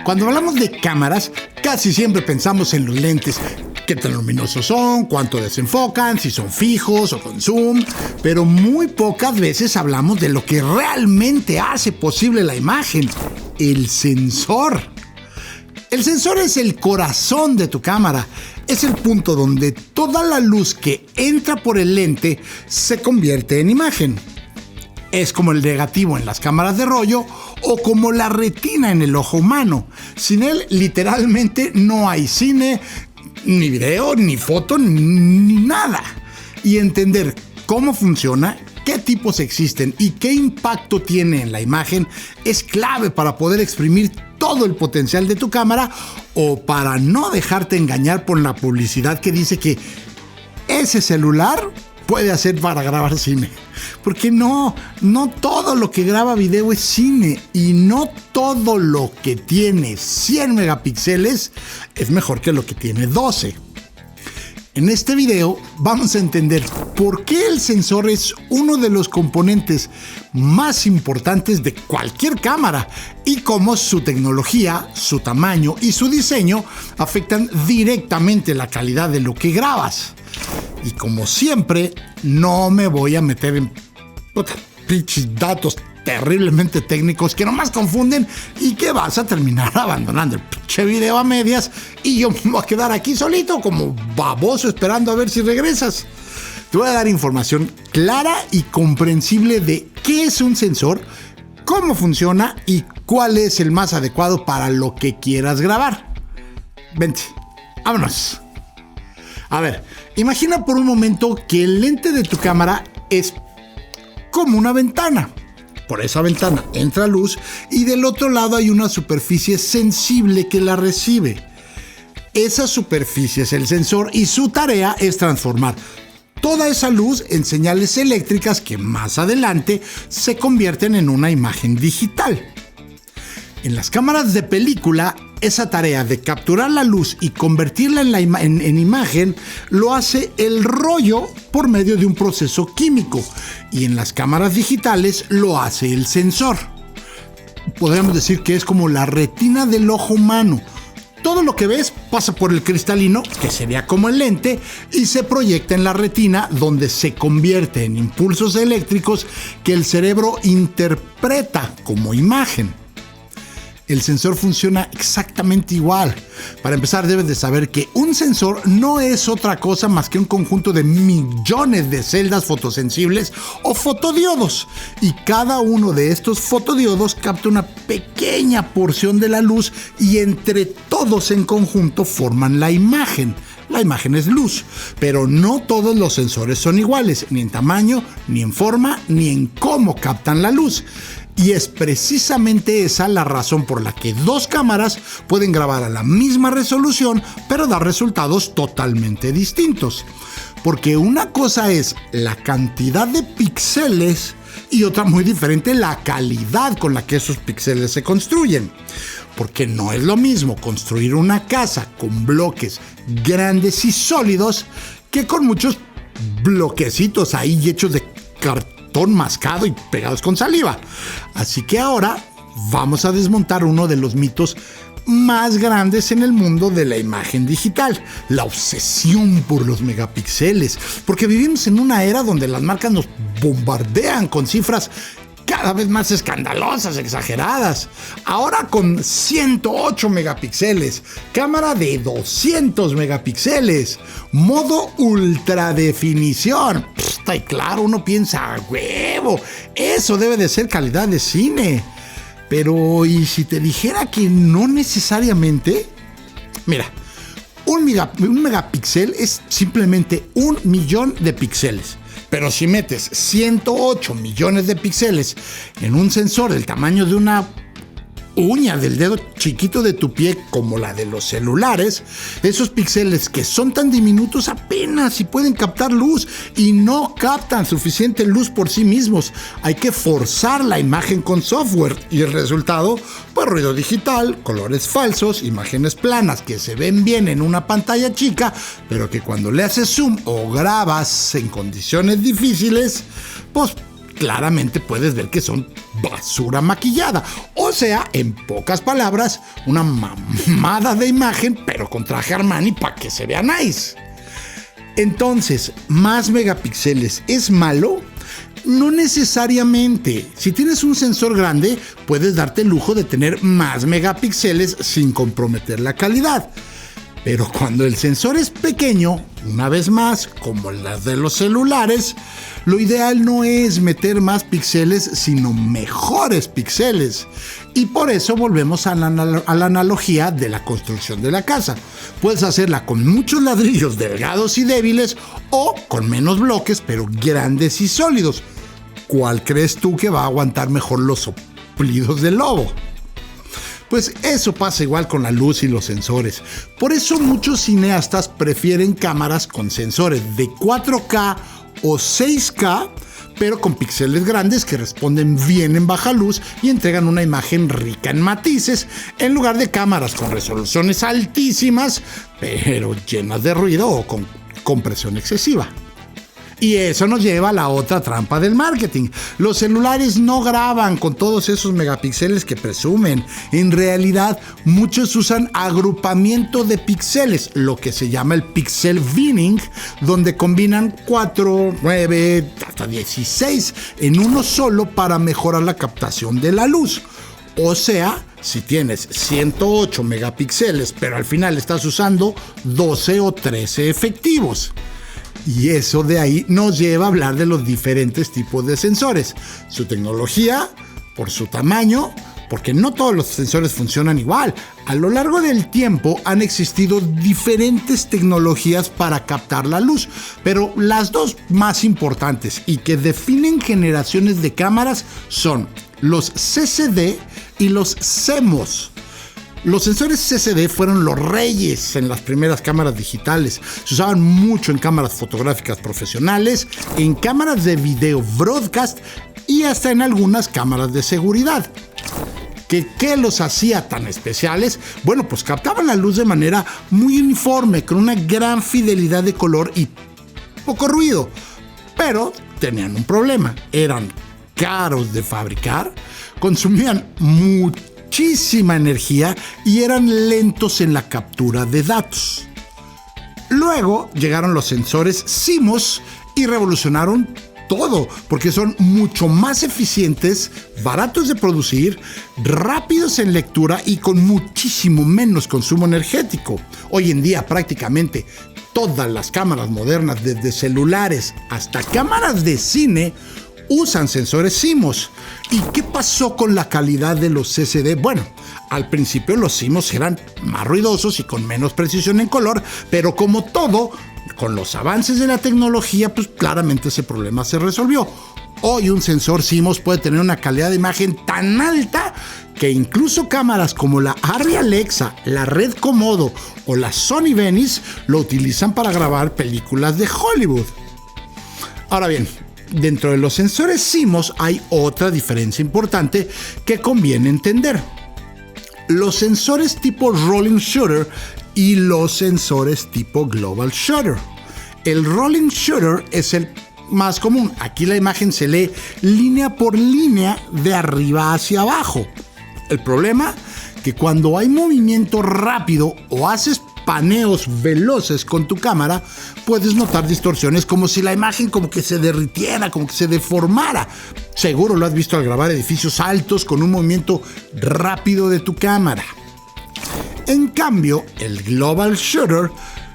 Cuando hablamos de cámaras, casi siempre pensamos en los lentes. Qué tan luminosos son, cuánto desenfocan, si son fijos o con zoom, pero muy pocas veces hablamos de lo que realmente hace posible la imagen, el sensor. El sensor es el corazón de tu cámara, es el punto donde toda la luz que entra por el lente se convierte en imagen. Es como el negativo en las cámaras de rollo o como la retina en el ojo humano. Sin él, literalmente no hay cine, ni video, ni foto, ni nada. Y entender cómo funciona, qué tipos existen y qué impacto tiene en la imagen es clave para poder exprimir todo el potencial de tu cámara o para no dejarte engañar por la publicidad que dice que ese celular puede hacer para grabar cine. Porque no todo lo que graba video es cine y no todo lo que tiene 100 megapíxeles es mejor que lo que tiene 12. En este video vamos a entender por qué el sensor es uno de los componentes más importantes de cualquier cámara y cómo su tecnología, su tamaño y su diseño afectan directamente la calidad de lo que grabas. Y como siempre, no me voy a meter en pinches datos terriblemente técnicos que nomás confunden y que vas a terminar abandonando el pinche video a medias y yo me voy a quedar aquí solito como baboso esperando a ver si regresas. Te voy a dar información clara y comprensible de qué es un sensor, cómo funciona y cuál es el más adecuado para lo que quieras grabar. Vente, vámonos. A ver, imagina por un momento que el lente de tu cámara es como una ventana. Por esa ventana entra luz y del otro lado hay una superficie sensible que la recibe. Esa superficie es el sensor y su tarea es transformar toda esa luz en señales eléctricas que más adelante se convierten en una imagen digital. En las cámaras de película, esa tarea de capturar la luz y convertirla en imagen lo hace el rollo por medio de un proceso químico y en las cámaras digitales lo hace el sensor. Podríamos decir que es como la retina del ojo humano. Todo lo que ves pasa por el cristalino, que sería como el lente, y se proyecta en la retina donde se convierte en impulsos eléctricos que el cerebro interpreta como imagen. El sensor funciona exactamente igual. Para empezar, debes de saber que un sensor no es otra cosa más que un conjunto de millones de celdas fotosensibles o fotodiodos. Y cada uno de estos fotodiodos capta una pequeña porción de la luz y entre todos en conjunto forman la imagen. La imagen es luz, pero no todos los sensores son iguales, ni en tamaño, ni en forma, ni en cómo captan la luz. Y es precisamente esa la razón por la que dos cámaras pueden grabar a la misma resolución, pero dar resultados totalmente distintos. Porque una cosa es la cantidad de píxeles y otra muy diferente la calidad con la que esos píxeles se construyen. Porque no es lo mismo construir una casa con bloques grandes y sólidos que con muchos bloquecitos ahí hechos de cartón mascado y pegados con saliva. Así que ahora vamos a desmontar uno de los mitos más grandes en el mundo de la imagen digital, la obsesión por los megapíxeles, porque vivimos en una era donde las marcas nos bombardean con cifras cada vez más escandalosas, exageradas. Ahora con 108 megapíxeles, cámara de 200 megapíxeles, modo ultra definición. Está claro, uno piensa, huevo, eso debe de ser calidad de cine. Pero, ¿y si te dijera que no necesariamente? Mira, un megapíxel es simplemente 1.000.000 de píxeles. Pero si metes 108 millones de píxeles en un sensor del tamaño de una uña del dedo chiquito de tu pie como la de los celulares, esos píxeles que son tan diminutos apenas si pueden captar luz y no captan suficiente luz por sí mismos. Hay que forzar la imagen con software y el resultado, pues ruido digital, colores falsos, imágenes planas que se ven bien en una pantalla chica, pero que cuando le haces zoom o grabas en condiciones difíciles, pues claramente puedes ver que son basura maquillada. O sea, en pocas palabras, una mamada de imagen, pero con traje Armani para que se vea nice. Entonces, ¿más megapíxeles es malo? No necesariamente. Si tienes un sensor grande, puedes darte el lujo de tener más megapíxeles sin comprometer la calidad. Pero cuando el sensor es pequeño, una vez más, como las de los celulares, lo ideal no es meter más píxeles, sino mejores píxeles. Y por eso volvemos a la analogía de la construcción de la casa. Puedes hacerla con muchos ladrillos delgados y débiles o con menos bloques, pero grandes y sólidos. ¿Cuál crees tú que va a aguantar mejor los soplidos del lobo? Pues eso pasa igual con la luz y los sensores. Por eso muchos cineastas prefieren cámaras con sensores de 4K o 6K, pero con píxeles grandes que responden bien en baja luz y entregan una imagen rica en matices, en lugar de cámaras con resoluciones altísimas, pero llenas de ruido o con compresión excesiva. Y eso nos lleva a la otra trampa del marketing. Los celulares no graban con todos esos megapíxeles que presumen. En realidad, muchos usan agrupamiento de píxeles, lo que se llama el pixel binning, donde combinan 4, 9, hasta 16 en uno solo para mejorar la captación de la luz. O sea, si tienes 108 megapíxeles, pero al final estás usando 12 o 13 efectivos. Y eso de ahí nos lleva a hablar de los diferentes tipos de sensores, su tecnología, por su tamaño, porque no todos los sensores funcionan igual. A lo largo del tiempo han existido diferentes tecnologías para captar la luz, pero las dos más importantes y que definen generaciones de cámaras son los CCD y los CMOS. Los sensores CCD fueron los reyes en las primeras cámaras digitales. Se usaban mucho en cámaras fotográficas profesionales, en cámaras de video broadcast y hasta en algunas cámaras de seguridad. ¿Qué los hacía tan especiales? Bueno, pues captaban la luz de manera muy uniforme, con una gran fidelidad de color y poco ruido. Pero tenían un problema. Eran caros de fabricar, consumían muchísima energía y eran lentos en la captura de datos. Luego llegaron los sensores CMOS y revolucionaron todo, porque son mucho más eficientes, baratos de producir, rápidos en lectura y con muchísimo menos consumo energético. Hoy en día prácticamente todas las cámaras modernas, desde celulares hasta cámaras de cine, usan sensores CMOS. ¿Y qué pasó con la calidad de los CCD? Bueno, al principio los CMOS eran más ruidosos y con menos precisión en color, pero como todo, con los avances de la tecnología, pues claramente ese problema se resolvió. Hoy un sensor CMOS puede tener una calidad de imagen tan alta que incluso cámaras como la Arri Alexa, la Red Komodo o la Sony Venice lo utilizan para grabar películas de Hollywood. Ahora bien, dentro de los sensores CMOS hay otra diferencia importante que conviene entender. Los sensores tipo Rolling Shutter y los sensores tipo Global Shutter. El Rolling Shutter es el más común. Aquí la imagen se lee línea por línea de arriba hacia abajo. El problema, que cuando hay movimiento rápido o haces paneos veloces con tu cámara, puedes notar distorsiones como si la imagen como que se derritiera, como que se deformara. Seguro lo has visto al grabar edificios altos con un movimiento rápido de tu cámara. En cambio, el Global Shutter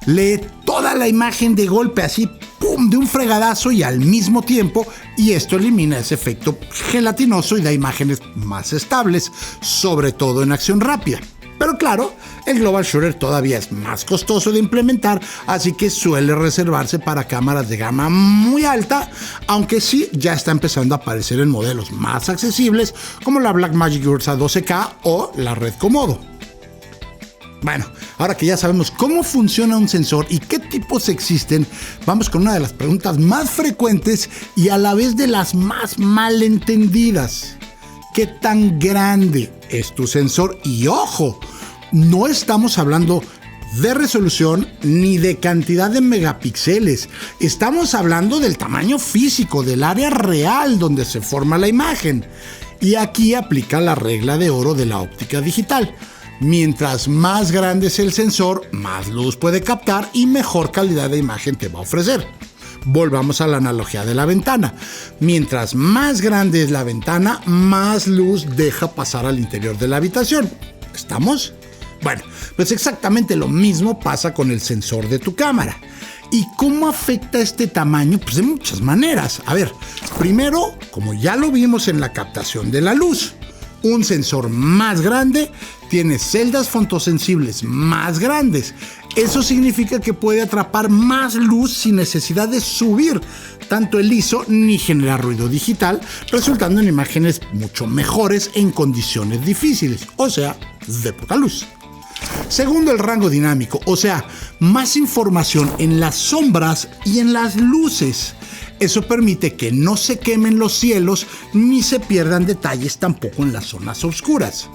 lee toda la imagen de golpe, así, ¡pum!, de un fregadazo y al mismo tiempo, y esto elimina ese efecto gelatinoso y da imágenes más estables, sobre todo en acción rápida. Pero claro, el Global Shutter todavía es más costoso de implementar, así que suele reservarse para cámaras de gama muy alta, aunque sí ya está empezando a aparecer en modelos más accesibles como la Blackmagic Ursa 12K o la Red Komodo. Bueno, ahora que ya sabemos cómo funciona un sensor y qué tipos existen, vamos con una de las preguntas más frecuentes y a la vez de las más malentendidas. ¿Qué tan grande es tu sensor? Y ojo, no estamos hablando de resolución ni de cantidad de megapíxeles. Estamos hablando del tamaño físico, del área real donde se forma la imagen. Y aquí aplica la regla de oro de la óptica digital. Mientras más grande es el sensor, más luz puede captar y mejor calidad de imagen te va a ofrecer. Volvamos a la analogía de la ventana. Mientras más grande es la ventana, más luz deja pasar al interior de la habitación. ¿Estamos? Bueno, pues exactamente lo mismo pasa con el sensor de tu cámara. ¿Y cómo afecta este tamaño? Pues de muchas maneras. A ver, primero, como ya lo vimos en la captación de la luz, un sensor más grande tiene celdas fotosensibles más grandes. Eso significa que puede atrapar más luz sin necesidad de subir tanto el ISO ni generar ruido digital, resultando en imágenes mucho mejores en condiciones difíciles, o sea, de poca luz. Segundo, el rango dinámico, o sea, más información en las sombras y en las luces. Eso permite que no se quemen los cielos ni se pierdan detalles tampoco en las zonas oscuras.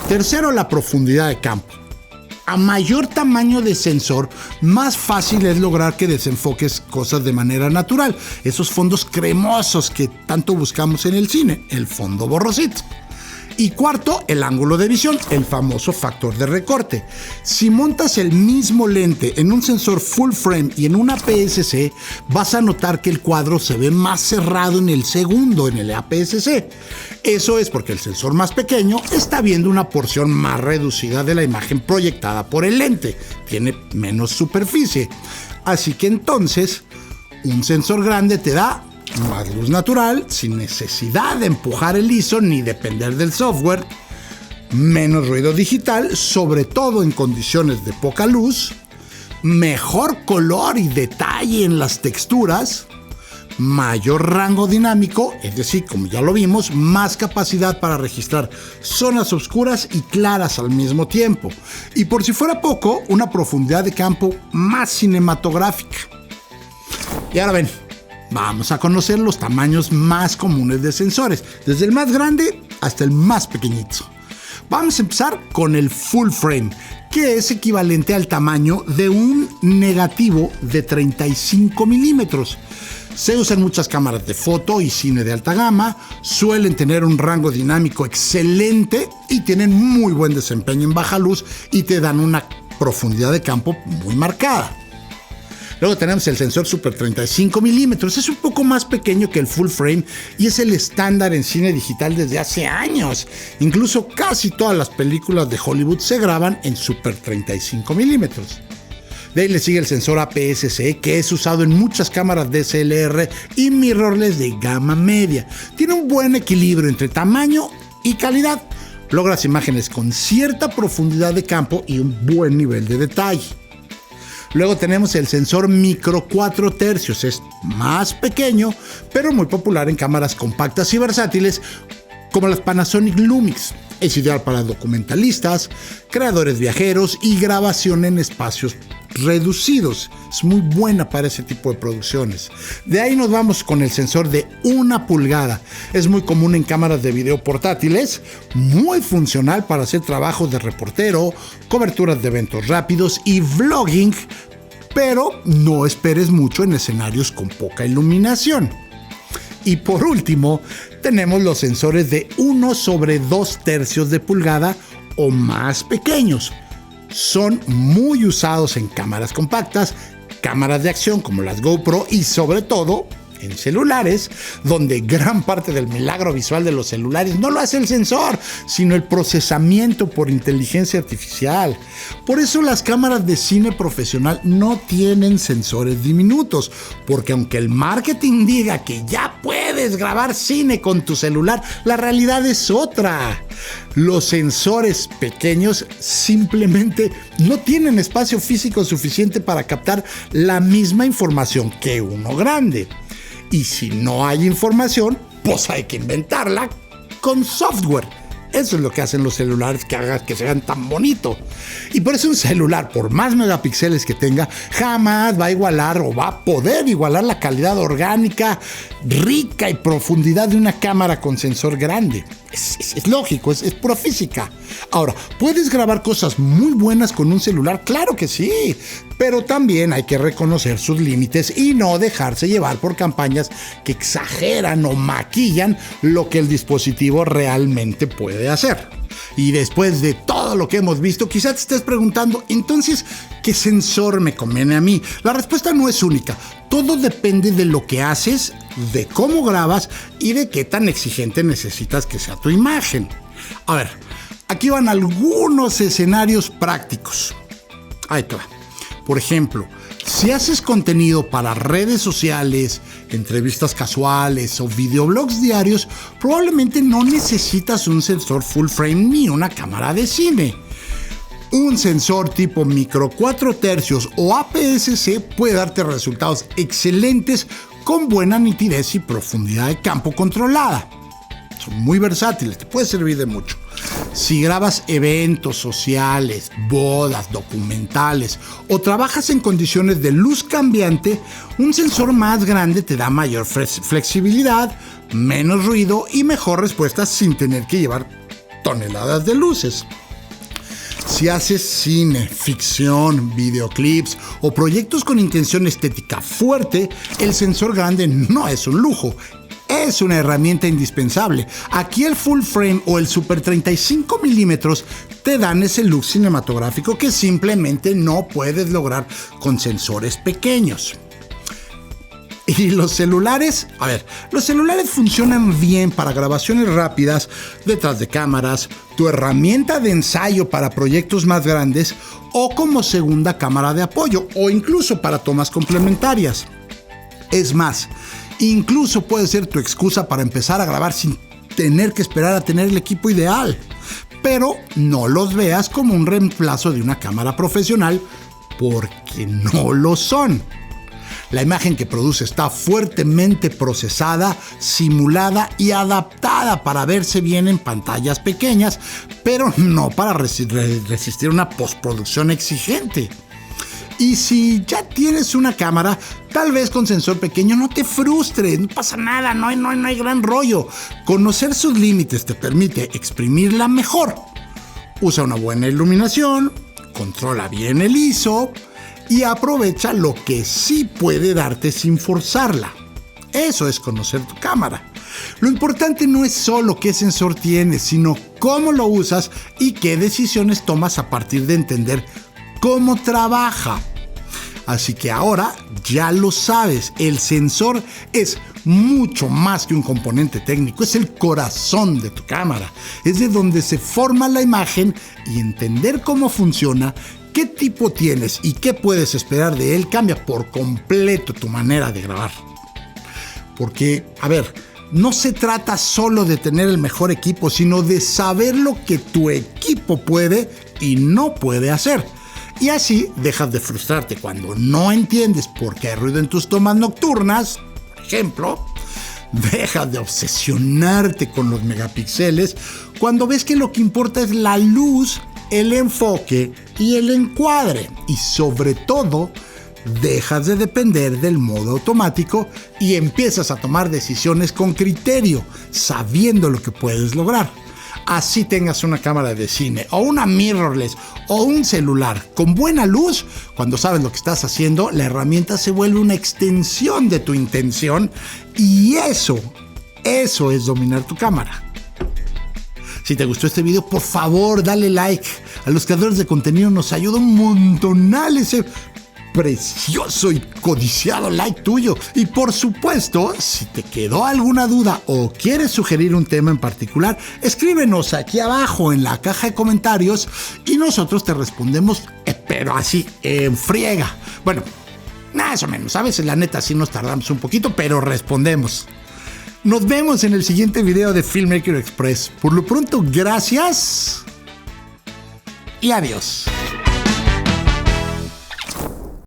Tercero, la profundidad de campo. A mayor tamaño de sensor, más fácil es lograr que desenfoques cosas de manera natural. Esos fondos cremosos que tanto buscamos en el cine, el fondo borrosito. Y cuarto, el ángulo de visión, el famoso factor de recorte. Si montas el mismo lente en un sensor full frame y en una APS-C, vas a notar que el cuadro se ve más cerrado en el segundo, en el APS-C. Eso es porque el sensor más pequeño está viendo una porción más reducida de la imagen proyectada por el lente. Tiene menos superficie. Así que entonces, un sensor grande te da más luz natural, sin necesidad de empujar el ISO ni depender del software, menos ruido digital, sobre todo en condiciones de poca luz, mejor color y detalle en las texturas, mayor rango dinámico, es decir, como ya lo vimos, más capacidad para registrar zonas oscuras y claras al mismo tiempo. Y por si fuera poco, una profundidad de campo más cinematográfica. Y ahora ven, vamos a conocer los tamaños más comunes de sensores, desde el más grande hasta el más pequeñito. Vamos a empezar con el full frame, que es equivalente al tamaño de un negativo de 35 milímetros. Se usan muchas cámaras de foto y cine de alta gama, suelen tener un rango dinámico excelente y tienen muy buen desempeño en baja luz y te dan una profundidad de campo muy marcada. Luego tenemos el sensor Super 35 milímetros, es un poco más pequeño que el full frame y es el estándar en cine digital desde hace años. Incluso casi todas las películas de Hollywood se graban en Super 35 milímetros. De ahí le sigue el sensor APS-C, que es usado en muchas cámaras DSLR y mirrorless de gama media. Tiene un buen equilibrio entre tamaño y calidad. Logras imágenes con cierta profundidad de campo y un buen nivel de detalle. Luego tenemos el sensor micro 4 tercios, es más pequeño, pero muy popular en cámaras compactas y versátiles como las Panasonic Lumix. Es ideal para documentalistas, creadores viajeros y grabación en espacios reducidos. Es muy buena para ese tipo de producciones. De ahí nos vamos con el sensor de 1 pulgada. Es muy común en cámaras de video portátiles, muy funcional para hacer trabajos de reportero, coberturas de eventos rápidos y vlogging, pero no esperes mucho en escenarios con poca iluminación. Y por último, tenemos los sensores de 1/2 tercios de pulgada o más pequeños. Son muy usados en cámaras compactas, cámaras de acción como las GoPro y sobre todo en celulares, donde gran parte del milagro visual de los celulares no lo hace el sensor, sino el procesamiento por inteligencia artificial. Por eso las cámaras de cine profesional no tienen sensores diminutos, porque aunque el marketing diga que ya puedes grabar cine con tu celular, la realidad es otra. Los sensores pequeños simplemente no tienen espacio físico suficiente para captar la misma información que uno grande. Y si no hay información, pues hay que inventarla con software. Eso es lo que hacen los celulares que hagan que se vean tan bonito. Y por eso un celular, por más megapíxeles que tenga, jamás va a igualar o va a poder igualar la calidad orgánica, rica y profundidad de una cámara con sensor grande. Es lógico, es pura física. Ahora, ¿puedes grabar cosas muy buenas con un celular? Claro que sí, pero también hay que reconocer sus límites y no dejarse llevar por campañas que exageran o maquillan lo que el dispositivo realmente puede hacer. Y después de todo lo que hemos visto, quizás te estés preguntando, entonces, ¿qué sensor me conviene a mí? La respuesta no es única. Todo depende de lo que haces, de cómo grabas y de qué tan exigente necesitas que sea tu imagen. A ver, aquí van algunos escenarios prácticos. Ahí te va. Por ejemplo, si haces contenido para redes sociales, entrevistas casuales o videoblogs diarios, probablemente no necesitas un sensor full frame ni una cámara de cine. Un sensor tipo micro 4/3 o APS-C puede darte resultados excelentes con buena nitidez y profundidad de campo controlada. Son muy versátiles, te puede servir de mucho. Si grabas eventos sociales, bodas, documentales o trabajas en condiciones de luz cambiante, un sensor más grande te da mayor flexibilidad, menos ruido y mejor respuesta sin tener que llevar toneladas de luces. Si haces cine, ficción, videoclips o proyectos con intención estética fuerte, el sensor grande no es un lujo. Es una herramienta indispensable. Aquí el full frame o el super 35 milímetros te dan ese look cinematográfico que simplemente no puedes lograr con sensores pequeños. Y los celulares, los celulares funcionan bien para grabaciones rápidas, detrás de cámaras, tu herramienta de ensayo para proyectos más grandes o como segunda cámara de apoyo o incluso para tomas complementarias. Es más, incluso puede ser tu excusa para empezar a grabar sin tener que esperar a tener el equipo ideal. Pero no los veas como un reemplazo de una cámara profesional porque no lo son. La imagen que produce está fuertemente procesada, simulada y adaptada para verse bien en pantallas pequeñas, pero no para resistir una postproducción exigente. Y si ya tienes una cámara, tal vez con sensor pequeño, no te frustres, no pasa nada, no hay gran rollo. Conocer sus límites te permite exprimirla mejor. Usa una buena iluminación, controla bien el ISO y aprovecha lo que sí puede darte sin forzarla. Eso es conocer tu cámara. Lo importante no es solo qué sensor tienes, sino cómo lo usas y qué decisiones tomas a partir de entender cómo trabaja. Así que ahora ya lo sabes, el sensor es mucho más que un componente técnico, es el corazón de tu cámara. Es de donde se forma la imagen y entender cómo funciona, qué tipo tienes y qué puedes esperar de él cambia por completo tu manera de grabar. Porque, no se trata solo de tener el mejor equipo, sino de saber lo que tu equipo puede y no puede hacer. Y así dejas de frustrarte cuando no entiendes por qué hay ruido en tus tomas nocturnas, por ejemplo. Dejas de obsesionarte con los megapíxeles cuando ves que lo que importa es la luz, el enfoque y el encuadre. Y sobre todo, dejas de depender del modo automático y empiezas a tomar decisiones con criterio, sabiendo lo que puedes lograr. Así tengas una cámara de cine o una mirrorless o un celular con buena luz, cuando sabes lo que estás haciendo, la herramienta se vuelve una extensión de tu intención y eso es dominar tu cámara. Si te gustó este video, por favor, dale like. A los creadores de contenido nos ayuda un montonal ese precioso y codiciado like tuyo. Y por supuesto, si te quedó alguna duda o quieres sugerir un tema en particular, escríbenos aquí abajo en la caja de comentarios y nosotros te respondemos, pero así, en friega. Bueno, más o menos, a veces la neta sí nos tardamos un poquito, pero respondemos. Nos vemos en el siguiente video de Filmmaker Express. Por lo pronto, gracias y adiós.